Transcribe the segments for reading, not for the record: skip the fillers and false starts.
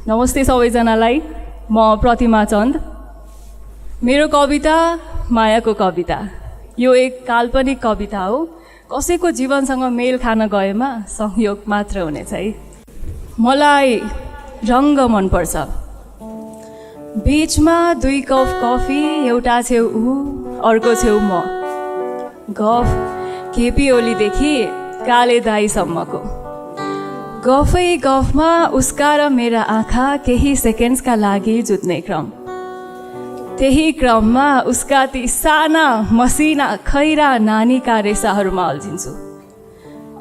नमस्ते सबैजनालाई। म प्रतिमा चन्द। मेरो कविता मायाको कविता। यो एक काल्पनिक कविता हो। कसैको जीवनसँग मेल खान गएमा संयोग मात्र हुनेछ है। मलाई रङ्ग मनपर्छ। बीचमा 2 कप कफी, एउटा छेउ ऊ अर्को छेउ म। गफ केपी ओलीदेखि काले दाईसम्मको। गफै गफमा उसका र मेरा आँखा केही सेकेन्ड्सका लागि जुत्ने क्रम। त्यही क्रममा उसका ती साना मसिना खैरा नानीका रेसाहरूमा अल्झिन्छु।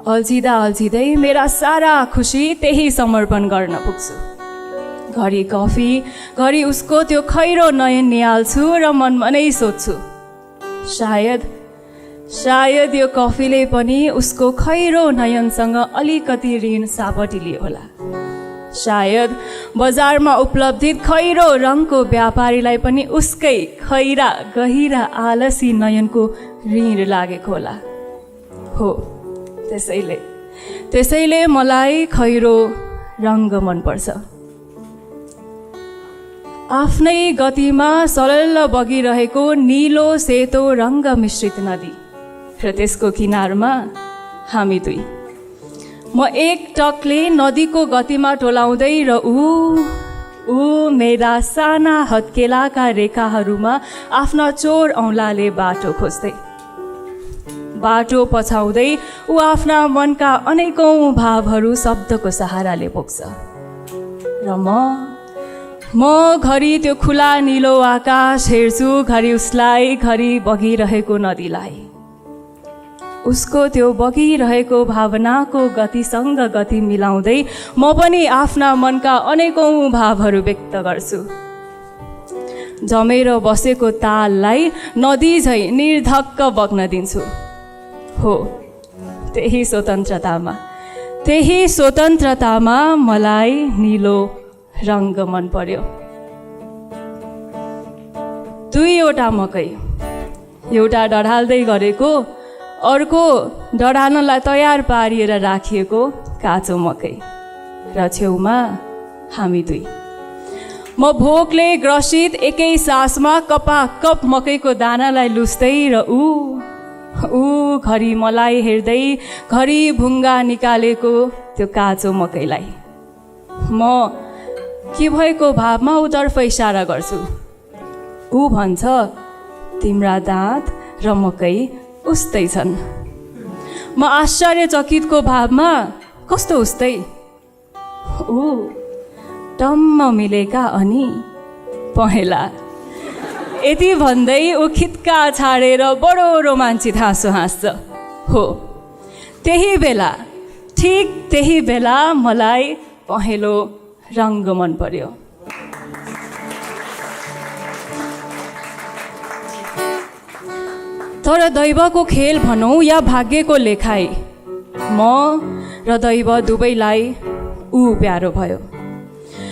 अल्झिँदा अल्झिँदै मेरा सारा खुसी त्यही समर्पण गर्न पुग्छु। घरि कफी, घरि उसको त्यो खैरो नयन निहाल्छु र मनमा नै सोध्छु, सायद यो कफीले पनि उसको खैरो नयनसँग अलिकति ऋण सापटिलियो होला। सायद बजारमा उपलब्धित खैरो रङको व्यापारीलाई पनि उसकै खैरा गहिरा आलसी नयनको ऋण लागेको होला। हो, त्यसैले मलाई खैरो रङ्ग मनपर्छ। आफ्नै गतिमा सलल्ल बगिरहेको नीलो सेतो रङ्ग मिश्रित नदी र त्यसको किनारमा हामी दुई। म एक टकले नदीको गतिमा टोलाउँदै र ऊ मेरा साना हत्केलाका रेखाहरूमा आफ्ना चोर औँलाले बाटो खोज्दै, बाटो पछाउँदै ऊ आफ्ना मनका अनेकौँ भावहरू शब्दको सहाराले पोख्छ। र म घरि त्यो खुला नीलो आकाश हेर्छु, घरि उसलाई, घरि बगिरहेको नदीलाई। उसको त्यो बगिरहेको भावनाको गतिसँग गति मिलाउँदै म पनि आफ्ना मनका अनेकौँ भावहरू व्यक्त गर्छु। जमेर बसेको ताललाई नदी झैँ निर्धक्क बग्न दिन्छु। हो, त्यही स्वतन्त्रतामा मलाई नीलो रङ्ग मन पर्यो। 2वटा मकै, एउटा डढाल्दै गरेको, अर्को डढाल्नलाई तयार पारिएर राखिएको काँचो मकै र छेउमा हामी दुई। म भोकले ग्रसित एकै सासमा कपाकप मकैको दानालाई लुस्दै र ऊ घरि मलाई हेर्दै, घरि भुङ्गा निकालेको त्यो काँचो मकैलाई। म के भएको भावमा उतर्फ इसारा गर्छु। ऊ भन्छ, तिम्रा दाँत र मकै उस्तै छन्। म आश्चर्यचकितको भावमा, कस्तो उस्तै? ऊ टम्म मिलेका अनि पहेँला। यति भन्दै ऊ खित्का छाडेर बडो रोमाञ्चित हाँसो हाँस्छ। हो, ठिक त्यही बेला मलाई पहेँलो रङ्ग मन पर्यो। तर दैवको खेल भनौँ या भाग्यको लेखाइ, म र दैव दुवैलाई ऊ प्यारो भयो।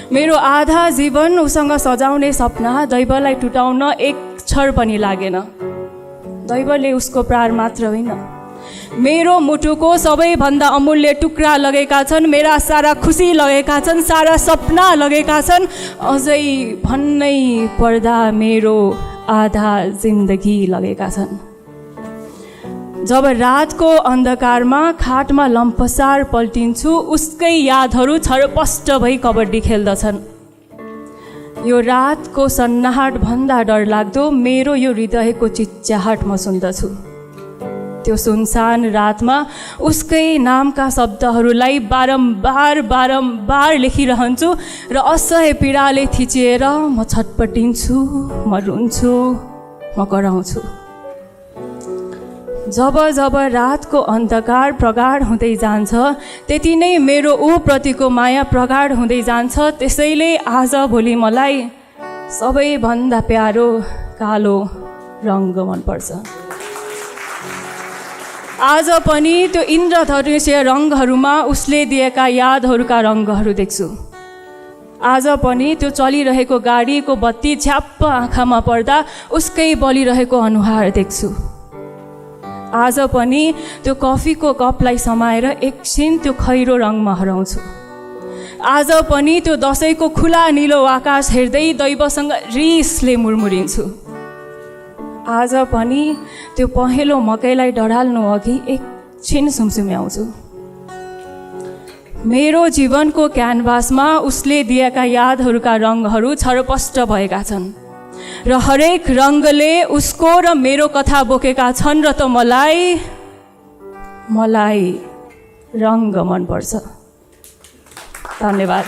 मेरो आधा जीवन उसँग सजाउने सपना दैवलाई टुटाउन एक क्षण पनि लागेन। दैवले उसको प्राण मात्र होइन, मेरो मुटुको सबैभन्दा अमूल्य टुक्रा लगेका छन्। मेरा सारा खुसी लगेका छन्, सारा सपना लगेका छन्। अझै भन्नै पर्दा मेरो आधा जिन्दगी लगेका छन्। जब रातको अन्धकारमा खाटमा लम्पसार पल्टिन्छु, उसकै यादहरू छरपष्ट भई कबड्डी खेल्दछन्। यो रातको सन्नाहाट भन्दा डरलाग्दो मेरो यो हृदयको चिच्याहाट म सुन्दछु। त्यो सुनसान रातमा उसकै नामका शब्दहरूलाई बारम्बार लेखिरहन्छु र असह्य पीडाले थिचिएर म छटपटिन्छु, म रुन्छु, म कराउँछु। जब रातको अन्धकार प्रगाढ हुँदै जान्छ, त्यति नै मेरो ऊ प्रतिको माया प्रगाढ हुँदै जान्छ। त्यसैले आज भोलि मलाई सबैभन्दा प्यारो कालो रङ्ग मनपर्छ। आज पनि त्यो इन्द्रधनुषीय रङ्गहरूमा उसले दिएका यादहरूका रङ्गहरू देख्छु। आज पनि त्यो चलिरहेको गाडीको बत्ती झ्याप्प आँखामा पर्दा उसकै बलिरहेको अनुहार देख्छु। आज पनि त्यो कफीको कपलाई समाएर एकछिन त्यो खैरो रङमा हराउँछु। आज पनि त्यो दसैँको खुला निलो आकाश हेर्दै दैवसँग रिसले मुरमुरिन्छु। आज पनि त्यो पहेँलो मकैलाई डढाल्नु अघि एकछिन सुमसुम्याउँछु। मेरो जीवनको क्यानभासमा उसले दिएका यादहरूका रङहरू छरपष्ट भएका छन् र हरेक रङले उसको र मेरो कथा बोकेका छन् र त मलाई रङ मनपर्छ। धन्यवाद।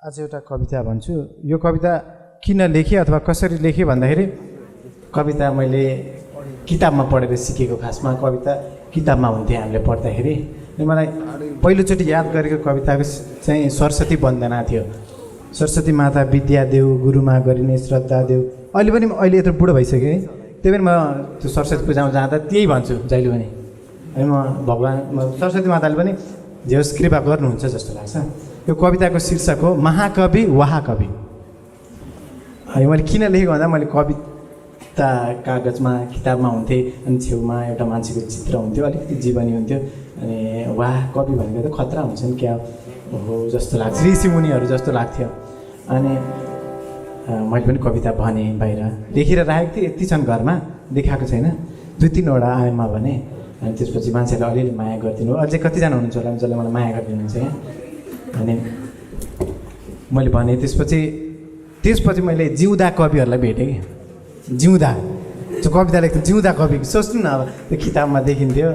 आज एउटा कविता भन्छु। यो कविता किन लेखेँ अथवा कसरी लेखेँ भन्दाखेरि कविता मैले किताबमा पढेर सिकेको। खासमा कविता किताबमा हुन्थ्यो हामीले पढ्दाखेरि। मलाई पहिलोचोटि याद गरेको कविताको चाहिँ सरस्वती वन्दना थियो। सरस्वती माता विद्या देऊ, गुरुमा गरिने श्रद्धा देऊ। अहिले यत्रो बुढो भइसक्यो है, त्यही भएर म त्यो सरस्वती पूजामा जाँदा त्यही भन्छु जहिले पनि। अनि म सरस्वती माताले पनि जे होस् कृपा गर्नुहुन्छ जस्तो लाग्छ। यो कविताको शीर्षक हो महाकवि वहाकवि। अनि मैले किन लेखेको भन्दा मैले कविता कागजमा किताबमा हुन्थेँ, अनि छेउमा एउटा मान्छेको चित्र हुन्थ्यो, अलिकति जीवनी हुन्थ्यो। अनि वाह कवि भनेको त खतरा हुन्छ नि क्या हो जस्तो लाग्छ, ऋषिमुनिहरू जस्तो लाग्थ्यो। अनि मैले पनि कविता भनेँ, बाहिर लेखेर राखेको थिएँ। यति छन् घरमा, देखाएको छैन, 2-3वटा आएमा भने। अनि त्यसपछि मान्छेले अलिअलि माया गरिदिनु। अझै कतिजना हुनुहुन्छ होला जसले मलाई माया गरिदिनुहुन्छ यहाँ। अनि मैले भने त्यसपछि मैले जिउँदा कविहरूलाई भेटेँ कि। जिउँदा त्यो कविता लेख्थ्यो, जिउँदा कवि। सोच्नु न, अब त्यो किताबमा देखिन्थ्यो।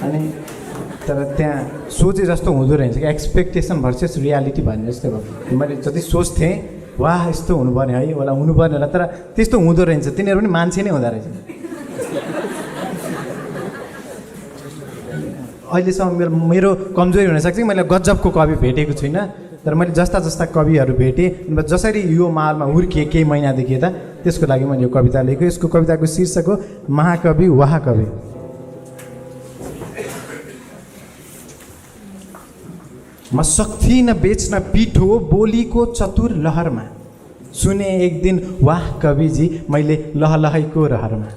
अनि तर त्यहाँ सोचे जस्तो हुँदो रहेछ कि एक्सपेक्टेसन भर्सेस रियालिटी भन्ने जस्तो भयो। मैले जति सोच्थेँ वाह यस्तो हुनुपर्ने है होला, हुनुपर्ने होला, तर त्यस्तो हुँदो रहेछ। तिनीहरू पनि मान्छे नै हुँदो रहेछ। अहिलेसम्म मेरो कमजोरी हुनसक्छ कि मैले गजबको कवि भेटेको छुइनँ, तर मैले जस्ता कविहरू भेटेँ। जसरी यो मालमा हुर्किएँ केही महिनादेखि यता, त्यसको लागि मैले यो कविता लेखेँ। यसको कविताको शीर्षक हो महाकवि वहाकवि। म सक्थिनँ बेच्न पिठो बोलीको चतुर लहरमा, सुने एक दिन वाह कविजी मैले लहलहैको रहरमा।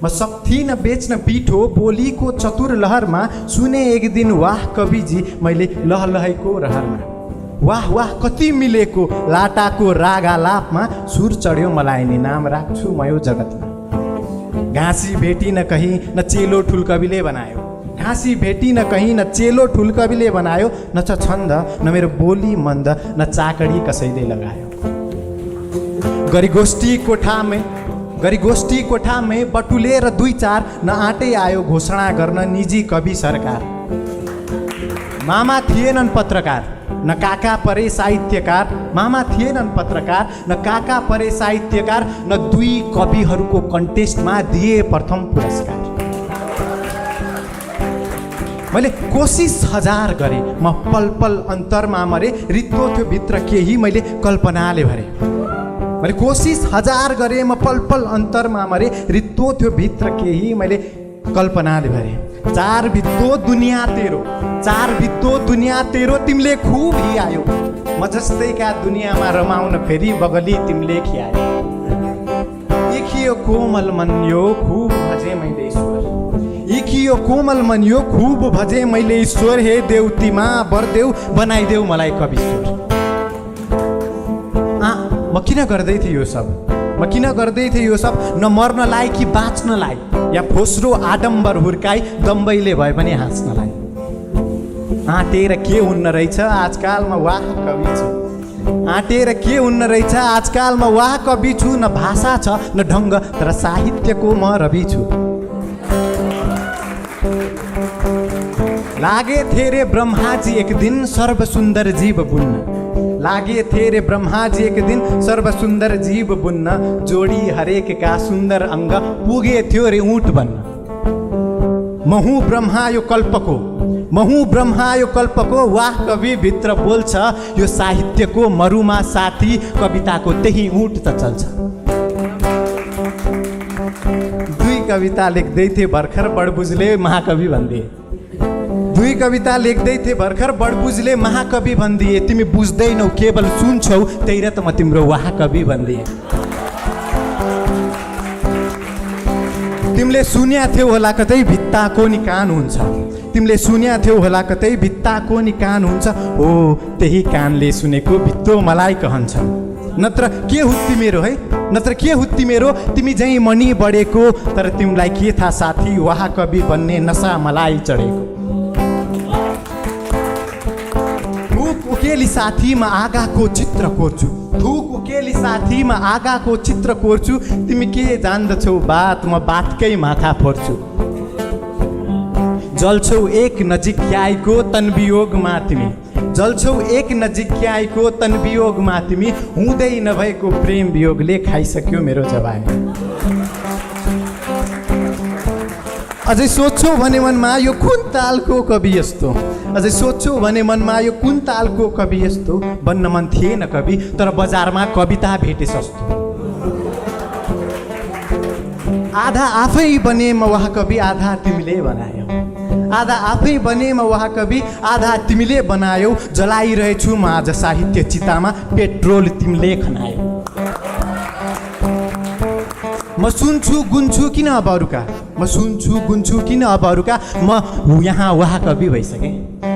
म सक्थिनँ बेच्न पिठो बोलीको चतुर लहरमा, सुने एक दिन वाह कविजी मैले लहलहैको रहरमा। वाह वाह कति मिलेको लाटाको रागालापमा, सुर चढ्यो मलाई नि नाम राख्छु म यो जगतमा। घाँसी भेटी न कहीँ न चेलो ठुल कविले बनायो, घाँसी भेटी न कहीँ न चेलो ठुल कविले बनायो। न छ छन्द न मेरो बोली मन्द, न चाकडी कसैले लगायो। गरी कोठामै बटुलेर 2-4 न आँटै आयो घोषणा गर्न निजी कवि सरकार। मामा थिएनन् पत्रकार न काका परे साहित्यकार, मामा थिएनन् पत्रकार न काका परे साहित्यकार, न 2 कविहरूको कन्टेस्टमा दिए प्रथम पुरस्कार। मैले कोसिस 1000 गरेँ म पल पल अन्तरमा मरे, रित्तो थियो भित्र केही मैले कल्पनाले भरे। मैले कोसिस 1000 गरेँ म पल पल अन्तरमा मरे, रित्तो थियो भित्र केही मैले कल्पनाले भरे। 4 भित्तो दुनियाँ तेरो तिमीले खुब हियायो, म जस्तैका दुनियाँमा रमाउन फेरि बगली तिमीले खियायो। देखियो कोमल मन यो खुब भजे मैले ईश्वर, देखियो कोमल मन यो खुब भजे मैले ईश्वर। हे देउतीमा बरदेउ बनाइदेऊ मलाई कविश्वर। म किन गर्दै थिएँ यो सब, न मर्नलाई कि बाँच्नलाई, या फोस्रो आडम्बर हुर्काई दम्बैले भए पनि हाँस्नलाई। आँटेर के हुन्न रहेछ आजकालमा वाह कवि छु, आँटेर के हुन्न रहेछ आजकालमा वाह कवि छु। न भाषा छ न ढङ्ग, तर साहित्यको म रवि छु। लागे थेरे ब्रह्माजी एक दिन सर्वसुन्दर जीव बुन्न, लागे थेरे ब्रह्माजी एक दिन सर्वसुन्दर जीव बुन्न। जोडी हरेकका सुन्दर अङ्ग पुगे थियो रे ऊँट बन्न। महु ब्रह्मा यो कल्पको वाह कवि भित्र बोल्छ, यो साहित्यको मरुमा साथी कविताको त्यही ऊँट त चल्छ। 2 कविता लेख्दै थिए भर्खर बडबुझले महाकवि भन्दिए, 2 कविता लेख्दै थिए भर्खर बडबुझले महाकवि भन्दिए। तिमी बुझ्दैनौ केवल सुन्छौ, त्यही र त म तिम्रो वाह कवि भन्दिए। तिमीले सुन्या थियौ होला कतै भित्ताको नि कान हुन्छ, तिमीले सुन्या थियौ होला कतै भित्ताको नि कान हुन्छ, हो त्यही कानले सुनेको भित्तो मलाई कहन्छ। नत्र के हुत्ती मेरो है, नत्र के हुत्ती मेरो, तिमी झैँ मनी बढेको, तर तिमीलाई के थाहा साथी, वहाँ कवि बन्ने नसा मलाई चढेको। थुक उकेली साथीमा आगाको चित्र कोर्छु, थुक उकेली साथीमा आगाको चित्र कोर्छु, तिमी के जान्दछौ बात, म बातकै माथा फोर्छु। जल्छौ एक नजिक आएको तन्वियोगमा तिमी, जल्छौ एक नजिक आएको तन्वियोगमा तिमी, हुँदै नभएको प्रेम वियोगले खाइसक्यो मेरो जवानी। अझै सोध्छौ भने मनमा यो कुन तालको कवि यस्तो, अझै सोध्छौ भने मनमा यो कुन तालको कवि यस्तो, बन्न मन थिएन कवि तर बजारमा कविता भेटे सस्तो। आधा आफै बने म वहाँ कवि, आधा तिमीले बनायौ, आधा आफै बने म वहाँ कवि, आधा तिमीले बनायौ। जलाइरहेछु म आज साहित्य चितामा, पेट्रोल तिमीले खनायौ। म सुन्छु गुन्छु किन अब अरूका, म सुन्छु गुन्छु किन अब अरूका, म यहाँ वहाँ कवि भइसकेँ।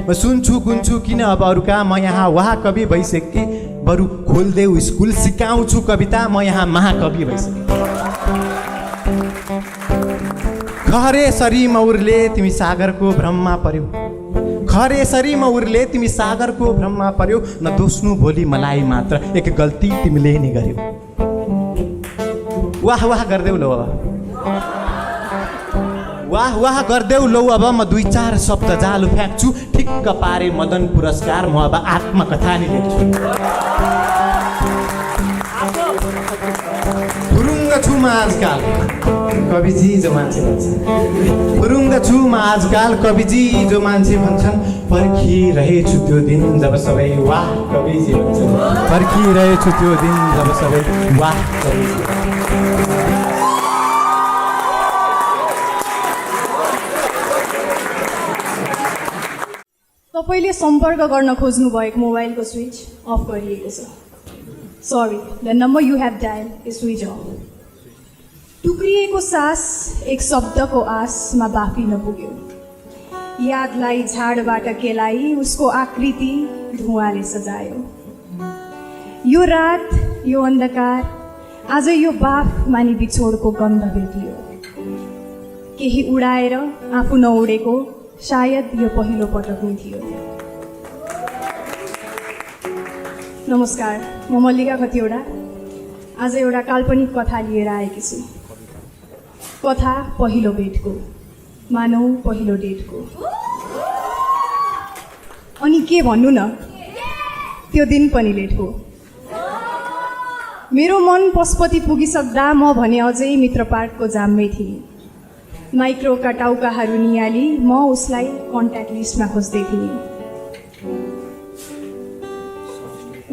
म सुन्छु गुन्छु किन अब अरूका, म यहाँ वहाँ कवि भइसकेँ। बरु खोल्देऊ स्कुल सिकाउँछु कविता, म यहाँ महाकवि भइसकेँ। खरेसरी मौरले तिमी सागरको भ्रममा पर्यौ, खरेसरी मौरले तिमी सागरको भ्रममा पर्यौ। नदोस्नु भोलि मलाई मात्र, एक गल्ती तिमीले नि गर्यौ। वाह वाह गर्देऊ लौ अब, वाह वाह गर्देऊ लौ अब, म दुई चार शब्द जालु फ्याँक्छु, ठिक्क पारे मदन पुरस्कार, म अब आत्मकथा नि लेख्छु। फुरुङ्ग छु म आजकाल कविजी जो मान्छे भन्छन्, फुरुङ्ग छु म आजकाल कविजी जो मान्छे भन्छन्, पर्खिरहेछु त्यो दिन जब सबै वाह कविजी भन्छन्, पर्खिरहेछु त्यो दिन जब सबै वाह कविजी। तपाईँले सम्पर्क गर्न खोज्नु भएको मोबाइलको स्विच अफ गरिएको छ। Sorry, the number you have dial is switch off. टुक्रिएको सास एक शब्दको आसमा बाफिन पुग्यो, यादलाई झाडबाट केलाई उसको आकृति धुवाले सजायो। यो रात, यो अन्धकार, आज यो बाफ मानि बिछोडको गन्ध भेटियो। केही उडाएर आफू नउडेको, सायद यो पहिलो पटक नै थियो। नमस्कार, म मल्लिका खतिवडा आज एउटा काल्पनिक कथा लिएर आएकी छु। कथा पहिलो भेटको, मानौ पहिलो डेटको। अनि के भन्नु न, त्यो दिन पनि लेटको। मेरो मन पशुपति पुगिसक्दा म भने अझै मित्रपाटको जाममै थिएँ। माइक्रोका टाउकाहरू निहाली म उसलाई कन्ट्याक्ट लिस्टमा खोज्दै थिएँ।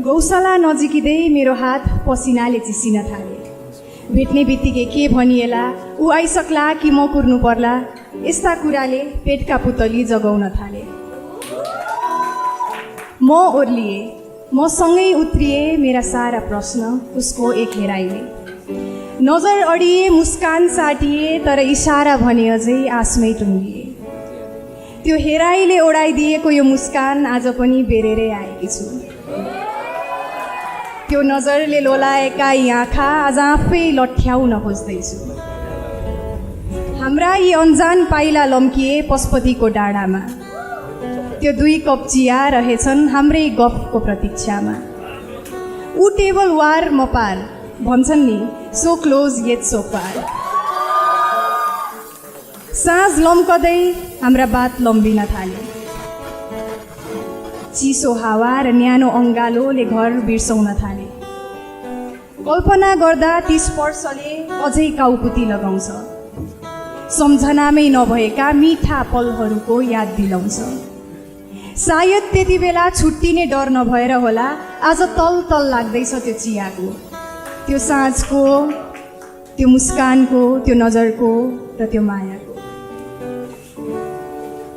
गौशाला नजिकिँदै मेरो हात पसिनाले चिसिन थाले। भेट्ने बित्तिकै के भनिएला, ऊ आइसक्ला कि म कुर्नु पर्ला, यस्ता कुराले पेटका पुतली जगाउन थाले। म ओर्लिए, मसँगै उत्रिए मेरा सारा प्रश्न उसको एक हेराइले। नजर अडिए, मुस्कान साटिए, तर इसारा भने अझै आसमै टुङ्गिए। त्यो हेराइले ओडाइदिएको यो मुस्कान आज पनि बेरेरै आएकी छु। त्यो नजरले लोलाएका यी आँखा आज आफै लट्ठ्याउन खोज्दैछु। हाम्रा यी अन्जान पाइला लम्किए पशुपतिको डाँडामा। त्यो दुई कप चिया रहेछन् हाम्रै गफको प्रतीक्षामा। ऊ टेबल वार म पार, भन्छन् नि so close yet so far. साँझ लम्कदै हाम्रा बात लम्बिन थाले। चिसो हावा र न्यानो अङ्गालोले घर बिर्साउन थाले। कल्पना गर्दा ती स्पर्शले अझै काउकुती लगाउँछ। सम्झनामै नभएका मिठा पलहरूको याद दिलाउँछ। सायद त्यति बेला छुट्टिने डर नभएर होला, आज तल तल लाग्दैछ त्यो चियाको, त्यो साँझको, त्यो मुस्कानको, त्यो नजरको र त्यो मायाको।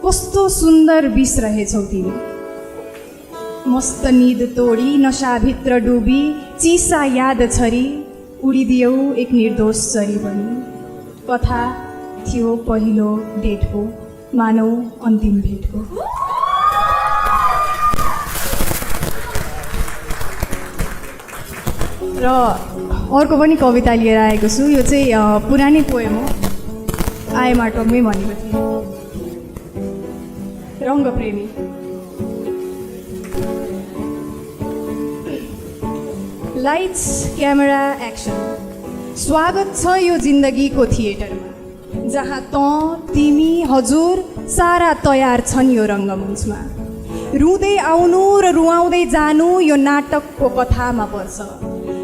कस्तो सुन्दर बिस रहेछौ तिमी। मस्त निद तोडी, नशाभित्र डुबी, चिसा याद छरी, उडिदियौ एक निर्दोष चरी बनी। कथा थियो पहिलो डेट हो, मानौ अन्तिम भेट हो। र अर्को पनि कविता लिएर आएको छु। यो चाहिँ पुरानै पोएम हो, आएमा टम्मै भनेको थिएँ। रङ्गप्रेमी। Lights camera action. स्वागत छ यो जिन्दगीको थिएटरमा, जहाँ त तिमी हजुर सारा तयार छन् यो रङ्गमञ्चमा। रुँदै आउनु र रुवाउँदै जानु यो नाटकको कथामा पर्छ।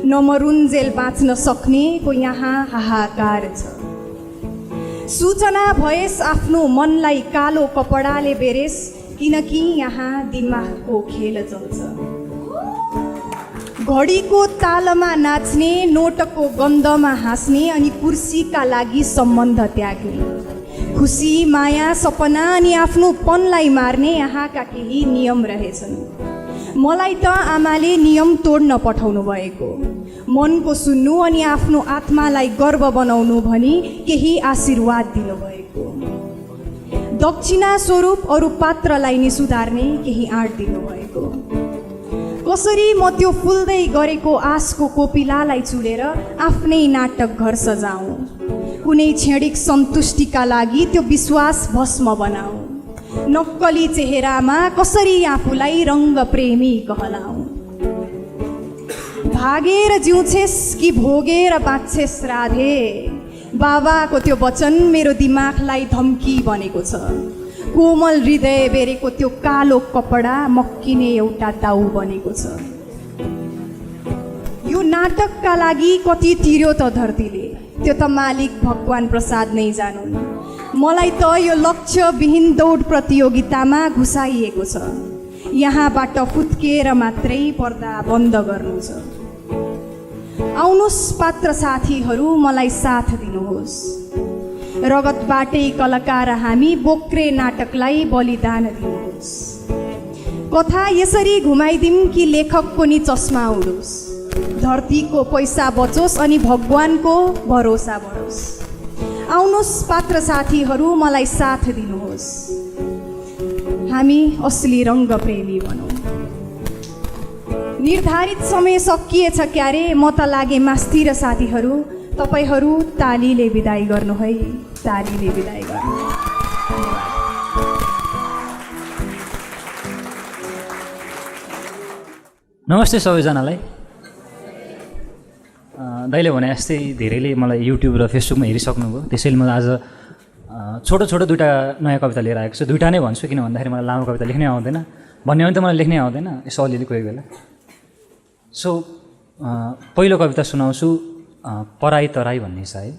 नमरुन्जेल बाँच्न सक्नेको यहाँ हाहाकार छ। सूचना भएस आफ्नो मनलाई कालो कपडाले बेरेस, किनकि यहाँ दिमागको खेल चल्छ। घडीको तालमा नाच्ने, नोटको गन्धमा हाँस्ने अनि कुर्सीका लागि सम्बन्ध त्याग्ने। खुसी, माया, सपना अनि आफ्नो पनलाई मार्ने यहाँका केही नियम रहेछन्। मलाई त आमाले नियम तोड्न पठाउनु भएको, मनको सुन्नु अनि आफ्नो आत्मालाई गर्व बनाउनु भनी केही आशीर्वाद दिनुभएको। दक्षिणा स्वरूप अरू पात्रलाई नि सुधार्ने केही आँट दिनुभएको। कसरी म त्यो फुल्दै गरेको आशको कोपिलालाई चुलेर आफ्नै नाटक घर सजाऊँ। कुनै क्षणिक सन्तुष्टिका लागि त्यो विश्वास भस्म बनाऊ। नक्कली चेहरामा कसरी आफूलाई रङ्गप्रेमी कहलाऊ। भागेर जिउँछेस् कि भोगेर बाँच्छेस् राधे, बाबाको त्यो वचन मेरो दिमागलाई धम्की बनेको छ। कोमल हृदय बेरेको त्यो कालो कपडा मक्किने एउटा दाउ बनेको छ। यो नाटकका लागि कति तिर्यो त धरतीले, त्यो त मालिक भगवान प्रसाद नै जानुन्। मलाई त यो लक्ष्यविहीन दौड प्रतियोगितामा घुसाइएको छ। यहाँबाट फुत्केर मात्रै पर्दा बन्द गर्नु छ। आउनुहोस् पात्र साथीहरू, मलाई साथ दिनुहोस्। रगतबाटै कलाकार हामी, बोक्रे नाटकलाई बलिदान दिनुहोस्। कथा यसरी घुमाइदिउँ कि लेखकको नि चस्मा उडोस्। धरतीको पैसा बचोस् अनि भगवानको भरोसा बढोस्। आउनुहोस् पात्र साथीहरू, मलाई साथ दिनुहोस्। हामी असली रङ्गप्रेमी बनौँ। निर्धारित समय सकिएछ क्यारे, म त लागे मास्तिर साथीहरू। तपाईँहरू तालीले बिदाई गर्नु है, तालीले बिदाई गर्नु। नमस्ते सबैजनालाई। दाइले भने जस्तै धेरैले मलाई युट्युब र फेसबुकमा हेरिसक्नुभयो, त्यसैले म आज छोटो छोटो दुईवटा नयाँ कविता लिएर आएको छु। दुईवटा नै भन्छु, किन भन्दाखेरि मलाई लामो कविता लेख्नै आउँदैन। भन्ने भने त मलाई लेख्नै आउँदैन, यसो अलिअलि कोही बेला। सो पहिलो कविता सुनाउँछु, पराई तराई भन्ने छ है।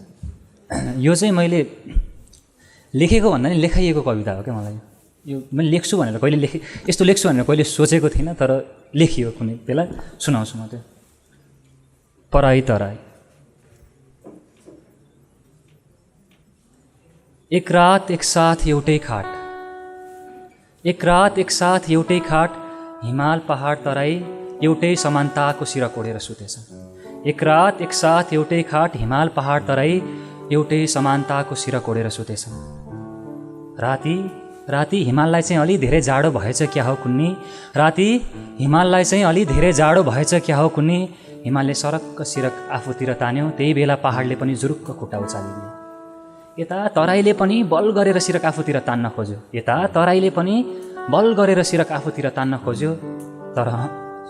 यो चाहिँ मैले लेखेको भन्दा नि लेखाइएको कविता हो क्या। मलाई यो मैले लेख्छु भनेर कहिले यस्तो लेख्छु भनेर कहिले सोचेको थिइनँ, तर लेखियो कुनै बेला। सुनाउँछु म त्यो। पराई तराई। एक रात एक साथ एउटै खाट, एक रात एक साथ एउटै खाट, हिमाल पहाड तराई एउटै समानताको सिर कोडेर सुतेछन्। एक रात एक साथ एउटै खाट, हिमाल पहाड तराई एउटै समानताको सिर कोडेर सुतेछन्। राति राति हिमाललाई चाहिँ अलि धेरै जाडो भएछ क्या हो कुन्नी, राति हिमाललाई चाहिँ अलि धेरै जाडो भएछ क्या हो कुन्नी। हिमालले सरक्क सिरक आफूतिर तान्यो, त्यही बेला पहाडले पनि जुरुक्क खुट्टा उचालिदियो। यता तराईले पनि बल गरेर सिरक आफूतिर तान्न खोज्यो, यता तराईले पनि बल गरेर सिरक आफूतिर तान्न खोज्यो, तर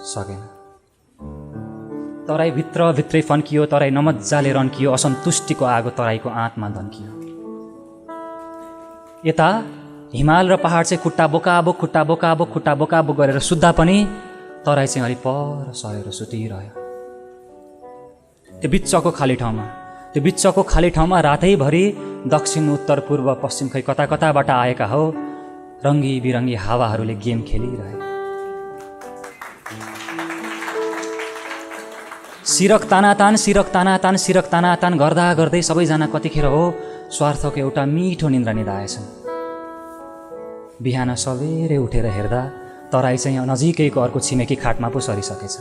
सकेन। तराई भित्रै फन्कियो, तराई नमजाले रन्कियो, असन्तुष्टिको आगो तराईको आँतमा धन्कियो। यता हिमाल र पहाड चाहिँ खुट्टा बोकाबोक गरेर सुत्दा पनि तराई चाहिँ अलि पर सरेर सुतिरह्यो। त्यो बिच्चको खाली ठाउँमा रातैभरि दक्षिण उत्तर पूर्व पश्चिम खै कता कताबाट आएका हो रङ्गी बिरङ्गी हावाहरूले गेम खेलिरहे। सिरक तानातान गर्दा गर्दै सबैजना कतिखेर हो स्वार्थको एउटा मिठो निन्द्रा निधाएछन्। बिहान सबेरै उठेर हेर्दा तराई चाहिँ नजिकैको अर्को छिमेकी खाटमा पो सरिसकेछ।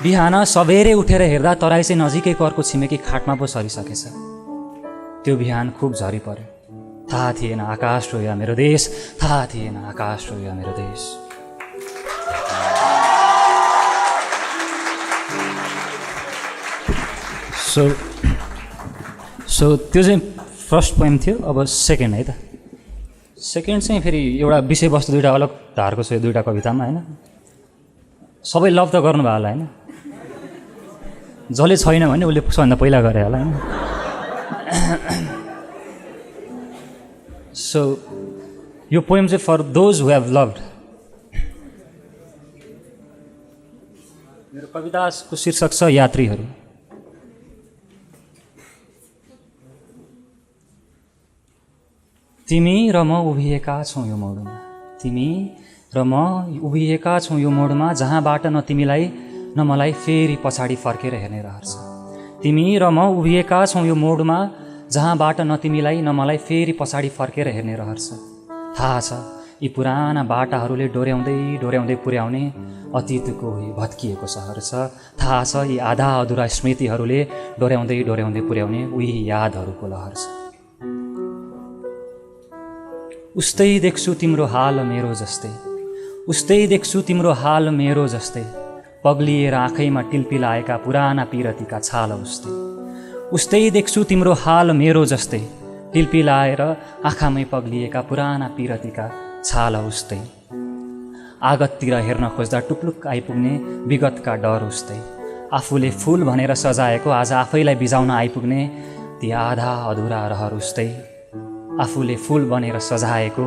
बिहान सबेरै उठेर हेर्दा तराई चाहिँ नजिकैको अर्को छिमेकी खाटमा पो सरिसकेछ। त्यो बिहान खुब झरी पर्यो। थाहा थिएन आकाश रोया मेरो देश, थाहा थिएन आकाश रोया मेरो देश। सो त्यो चाहिँ फर्स्ट पोइम थियो। अब सेकेन्ड है त। सेकेन्ड चाहिँ फेरि एउटा विषयवस्तु दुईवटा अलग धारको छ यो दुईवटा कवितामा होइन। सबै लभ त गर्नुभयो होला होइन, जसले छैन भने उसले सबभन्दा पहिला गरे होला होइन। सो यो पोएम चाहिँ for those who have loved. मेरो कविताको शीर्षक छ यात्रीहरू। तिमी र म उभिएका छौँ यो मोडमा, तिमी र म उभिएका छौँ यो मोडमा, जहाँबाट न तिमीलाई न मलाई फेरि पछाडि फर्केर हेर्ने रहर छ। तिमी र म उभिएका छौँ यो मोडमा, जहाँबाट न तिमीलाई न मलाई फेरि पछाडि फर्केर हेर्ने रहर छ। थाहा छ यी पुराना बाटाहरूले डोर्याउँदै डोर्याउँदै पुर्याउने अतीतको भत्किएको सहर छ। थाहा छ यी आधा अधुरा स्मृतिहरूले डोर्याउँदै डोर्याउँदै पुर्याउने उही यादहरूको लहर छ। उस्तै देख्छु तिम्रो हाल मेरो जस्तै, उस्तै देख्छु तिम्रो हाल मेरो जस्तै, पग्लिएर आँखैमा टिल्पिलाएका पुराना पिरतीका छाल उस्तै। उस्तै देख्छु तिम्रो हाल मेरो जस्तै, टिल्पिलाएर आँखामै पग्लिएका पुराना पिरतीका छाल उस्तै। आगततिर हेर्न खोज्दा टुप्लुक्क आइपुग्ने विगतका डर उस्तै। आफूले फुल भनेर सजाएको आज आफैलाई बिजाउन आइपुग्ने ती आधा अधुरा रहर उस्तै। आफूले फुल बनेर सजाएको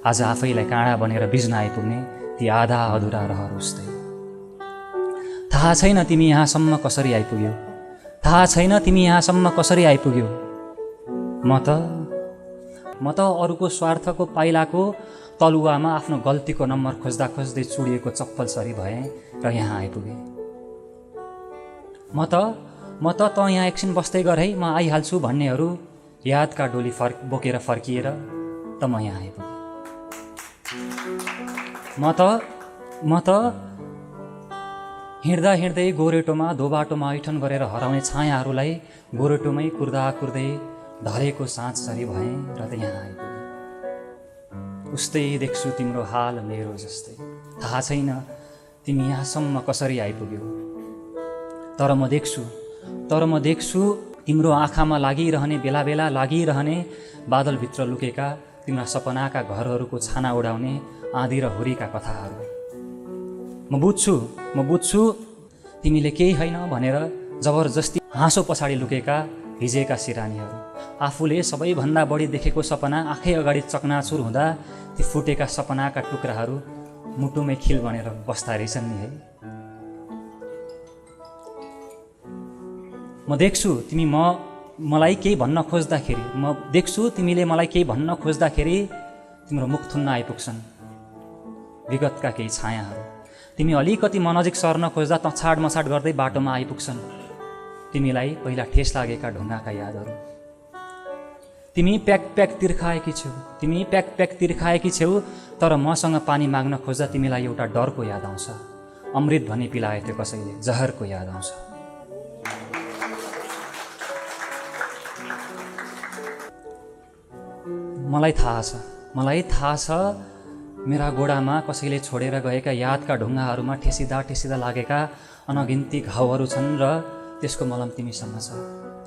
आज आफैलाई काँडा बनेर बिज्न आइपुग्ने ती आधा अधुरा रहर उस्तै। थाहा छैन तिमी यहाँसम्म कसरी आइपुग्यौ, थाहा छैन तिमी यहाँसम्म कसरी आइपुग्यौ। म त अरूको स्वार्थको पाइलाको तलुवामा आफ्नो गल्तीको नम्बर खोज्दा खोज्दै चुडिएको चप्पल सरी भएँ र यहाँ आइपुगेँ। म त यहाँ एकछिन बस्दै गर है म आइहाल्छु भन्नेहरू यादका डोली बोकेर फर्किएर त म यहाँ आइपुगेँ। म त हिँड्दा हिँड्दै गोरेटोमा दोबाटोमा ऐठन गरेर हराउने छायाहरूलाई गोरेटोमै कुर्दा कुर्दै ढलेको साँझसरी भएँ र त यहाँ आइपुगेँ। उस्तै देख्छु तिम्रो हाल मेरो जस्तै, थाहा छैन तिमी यहाँसम्म कसरी आइपुग्यौ। तर म देख्छु तिम्रो आँखामा लागिरहने बेला बेला लागिरहने बादलभित्र लुकेका तिम्रा सपनाका घरहरूको छाना उडाउने आँधी र हुरीका कथाहरू। म बुझ्छु तिमीले केही होइन भनेर जबरजस्ती हाँसो पछाडि लुकेका हिजेका सिरानीहरू। आफूले सबैभन्दा बढी देखेको सपना आँखै अगाडि चकनाचुर हुँदा ती फुटेका सपनाका टुक्राहरू मुटुमै खिल बनेर बस्दा रहेछन् नि है। म देख्छु मलाई केही भन्न खोज्दाखेरि, तिमीले मलाई केही भन्न खोज्दाखेरि तिम्रो मुख थुन्न आइपुग्छन् विगतका केही छायाहरू। तिमी अलिकति म नजिक सर्न खोज्दा तछाड मछाड गर्दै बाटोमा आइपुग्छन् तिमीलाई पहिला ठेस लागेका ढुङ्गाका यादहरू। तिमी प्याक प्याक तिर्खाएकी छेउ, तर मसँग पानी माग्न खोज्दा तिमीलाई एउटा डरको याद आउँछ। अमृत भनी पिलाए थियो कसैले, जहरको याद आउँछ। मलाई थाहा छ मेरा गोडामा कसैले छोडेर गएका यादका ढुङ्गाहरूमा ठेसिँदा लागेका अनगिन्ती घाउहरू छन् र त्यसको मलम तिमीसँग छ।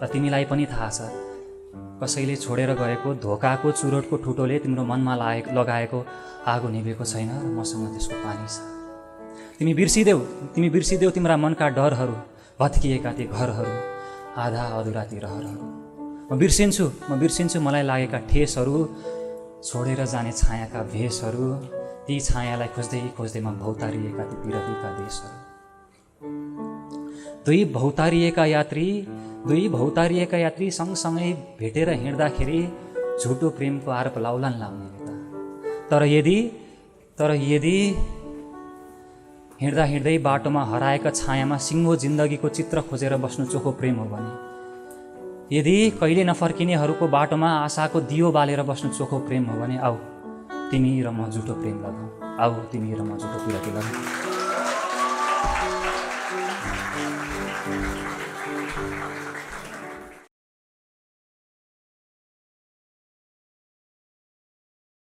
र तिमीलाई पनि थाहा छ कसैले छोडेर गएको धोकाको चुरोटको ठुटोले तिम्रो मनमा लगाएको आगो निभेको छैन र मसँग त्यसको पानी छ। तिमी बिर्सिदेऊ तिम्रा मनका डरहरू, भत्किएका ती घरहरू, आधा अधुरा ती रहरहरू। म बिर्सिन्छु मलाई लागेका ठेसहरू, छोडेर जाने छायाका भेषहरू, ती छायालाई खोज्दै खोज्दै म भौतारिएका ती विरतीका देशहरू। दुई भौतारिएका यात्री सँगसँगै भेटेर हिँड्दाखेरि झुटो प्रेमको आरोप लाउलान् लाउने त। तर यदि हिँड्दा हिँड्दै बाटोमा हराएका छायामा सिङ्गो जिन्दगीको चित्र खोजेर बस्नु चोखो प्रेम हो भने, यदि कहिले नफर्किनेहरूको बाटोमा आशाको दियो बालेर बस्नु चोखो प्रेम हो भने, आऊ तिमी र म झुटो प्रेम लगाऊ, आऊ तिमी र म झुटो पिरती लगाऊ।